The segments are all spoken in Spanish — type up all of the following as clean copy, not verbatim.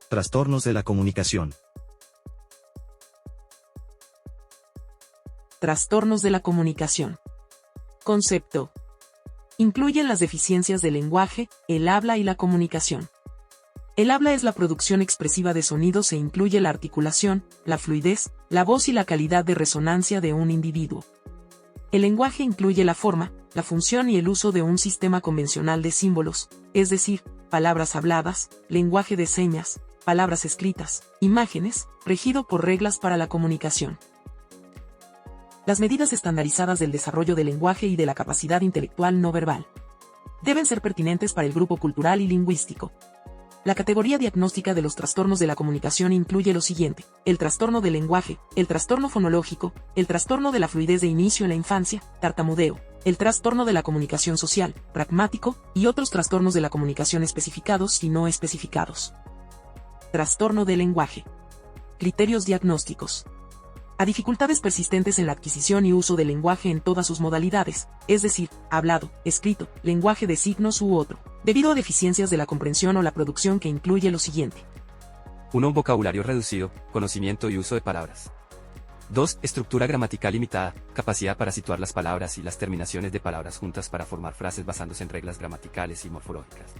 Trastornos de la comunicación. Trastornos de la comunicación. Concepto. Incluyen las deficiencias del lenguaje, el habla y la comunicación. El habla es la producción expresiva de sonidos e incluye la articulación, la fluidez, la voz y la calidad de resonancia de un individuo. El lenguaje incluye la forma, la función y el uso de un sistema convencional de símbolos, es decir, palabras habladas, lenguaje de señas, palabras escritas, imágenes, regido por reglas para la comunicación. Las medidas estandarizadas del desarrollo del lenguaje y de la capacidad intelectual no verbal deben ser pertinentes para el grupo cultural y lingüístico. La categoría diagnóstica de los trastornos de la comunicación incluye lo siguiente: el trastorno del lenguaje, el trastorno fonológico, el trastorno de la fluidez de inicio en la infancia, tartamudeo, el trastorno de la comunicación social, pragmático, y otros trastornos de la comunicación especificados y no especificados. Trastorno del lenguaje. Criterios diagnósticos. A dificultades persistentes en la adquisición y uso del lenguaje en todas sus modalidades, es decir, hablado, escrito, lenguaje de signos u otro, debido a deficiencias de la comprensión o la producción que incluye lo siguiente. 1. Un vocabulario reducido, conocimiento y uso de palabras. 2. Estructura gramatical limitada, capacidad para situar las palabras y las terminaciones de palabras juntas para formar frases basándose en reglas gramaticales y morfológicas.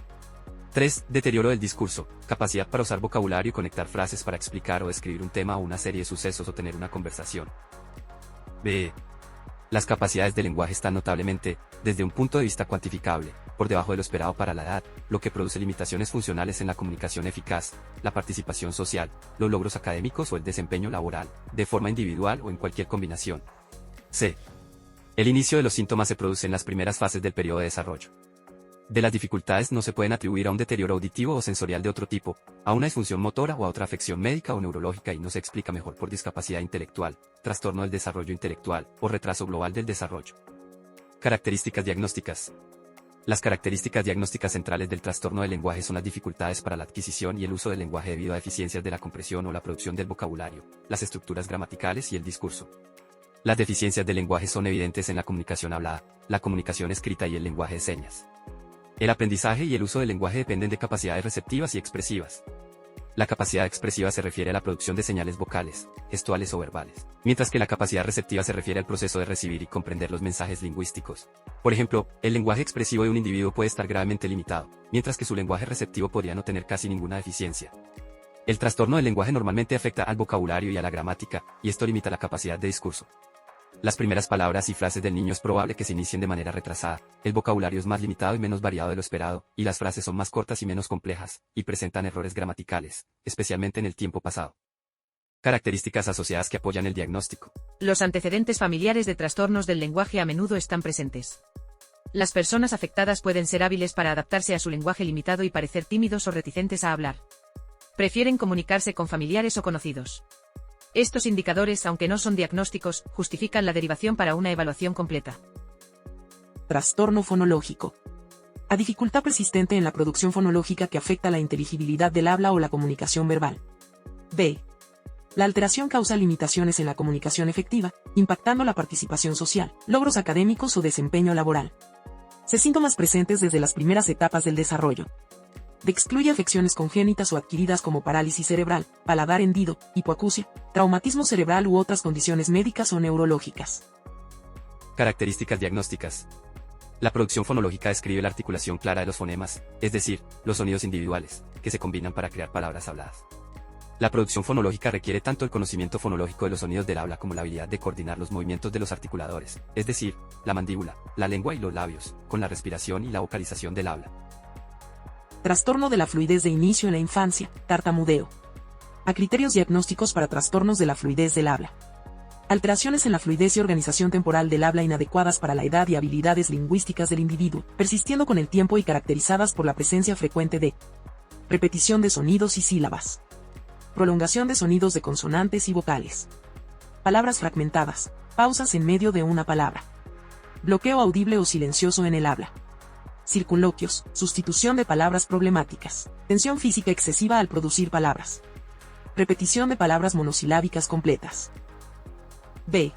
3. Deterioro del discurso, capacidad para usar vocabulario y conectar frases para explicar o describir un tema o una serie de sucesos o tener una conversación. B. Las capacidades del lenguaje están notablemente, desde un punto de vista cuantificable, por debajo de lo esperado para la edad, lo que produce limitaciones funcionales en la comunicación eficaz, la participación social, los logros académicos o el desempeño laboral, de forma individual o en cualquier combinación. C. El inicio de los síntomas se produce en las primeras fases del periodo de desarrollo. De las dificultades no se pueden atribuir a un deterioro auditivo o sensorial de otro tipo, a una disfunción motora o a otra afección médica o neurológica y no se explica mejor por discapacidad intelectual, trastorno del desarrollo intelectual o retraso global del desarrollo. Características diagnósticas. Las características diagnósticas centrales del trastorno del lenguaje son las dificultades para la adquisición y el uso del lenguaje debido a deficiencias de la comprensión o la producción del vocabulario, las estructuras gramaticales y el discurso. Las deficiencias del lenguaje son evidentes en la comunicación hablada, la comunicación escrita y el lenguaje de señas. El aprendizaje y el uso del lenguaje dependen de capacidades receptivas y expresivas. La capacidad expresiva se refiere a la producción de señales vocales, gestuales o verbales, mientras que la capacidad receptiva se refiere al proceso de recibir y comprender los mensajes lingüísticos. Por ejemplo, el lenguaje expresivo de un individuo puede estar gravemente limitado, mientras que su lenguaje receptivo podría no tener casi ninguna deficiencia. El trastorno del lenguaje normalmente afecta al vocabulario y a la gramática, y esto limita la capacidad de discurso. Las primeras palabras y frases del niño es probable que se inicien de manera retrasada, el vocabulario es más limitado y menos variado de lo esperado, y las frases son más cortas y menos complejas, y presentan errores gramaticales, especialmente en el tiempo pasado. Características asociadas que apoyan el diagnóstico. Los antecedentes familiares de trastornos del lenguaje a menudo están presentes. Las personas afectadas pueden ser hábiles para adaptarse a su lenguaje limitado y parecer tímidos o reticentes a hablar. Prefieren comunicarse con familiares o conocidos. Estos indicadores, aunque no son diagnósticos, justifican la derivación para una evaluación completa. Trastorno fonológico. A dificultad persistente en la producción fonológica que afecta la inteligibilidad del habla o la comunicación verbal. B. La alteración causa limitaciones en la comunicación efectiva, impactando la participación social, logros académicos o desempeño laboral. Síntomas presentes desde las primeras etapas del desarrollo. D. Excluye afecciones congénitas o adquiridas como parálisis cerebral, paladar hendido, hipoacusia, traumatismo cerebral u otras condiciones médicas o neurológicas. Características diagnósticas. La producción fonológica describe la articulación clara de los fonemas, es decir, los sonidos individuales, que se combinan para crear palabras habladas. La producción fonológica requiere tanto el conocimiento fonológico de los sonidos del habla como la habilidad de coordinar los movimientos de los articuladores, es decir, la mandíbula, la lengua y los labios, con la respiración y la vocalización del habla. Trastorno de la fluidez de inicio en la infancia, tartamudeo. A criterios diagnósticos para trastornos de la fluidez del habla. Alteraciones en la fluidez y organización temporal del habla inadecuadas para la edad y habilidades lingüísticas del individuo, persistiendo con el tiempo y caracterizadas por la presencia frecuente de repetición de sonidos y sílabas. Prolongación de sonidos de consonantes y vocales. Palabras fragmentadas, pausas en medio de una palabra. Bloqueo audible o silencioso en el habla. Circunloquios, sustitución de palabras problemáticas. Tensión física excesiva al producir palabras. Repetición de palabras monosilábicas completas. B.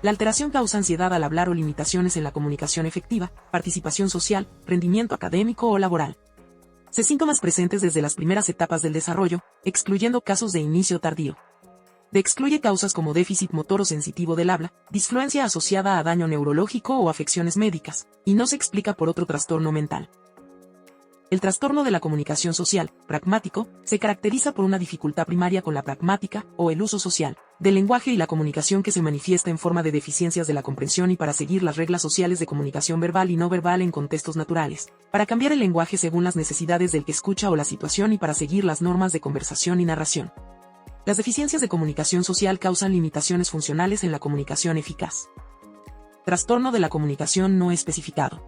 La alteración causa ansiedad al hablar o limitaciones en la comunicación efectiva, participación social, rendimiento académico o laboral. C. Síntomas presentes desde las primeras etapas del desarrollo, excluyendo casos de inicio tardío. D. Excluye causas como déficit motor o sensitivo del habla, disfluencia asociada a daño neurológico o afecciones médicas, y no se explica por otro trastorno mental. El trastorno de la comunicación social, pragmático, se caracteriza por una dificultad primaria con la pragmática, o el uso social, del lenguaje y la comunicación que se manifiesta en forma de deficiencias de la comprensión y para seguir las reglas sociales de comunicación verbal y no verbal en contextos naturales, para cambiar el lenguaje según las necesidades del que escucha o la situación y para seguir las normas de conversación y narración. Las deficiencias de comunicación social causan limitaciones funcionales en la comunicación eficaz. Trastorno de la comunicación no especificado.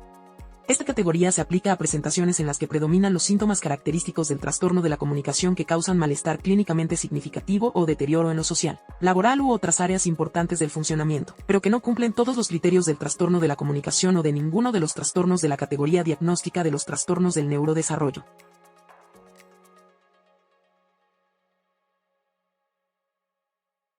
Esta categoría se aplica a presentaciones en las que predominan los síntomas característicos del trastorno de la comunicación que causan malestar clínicamente significativo o deterioro en lo social, laboral u otras áreas importantes del funcionamiento, pero que no cumplen todos los criterios del trastorno de la comunicación o de ninguno de los trastornos de la categoría diagnóstica de los trastornos del neurodesarrollo.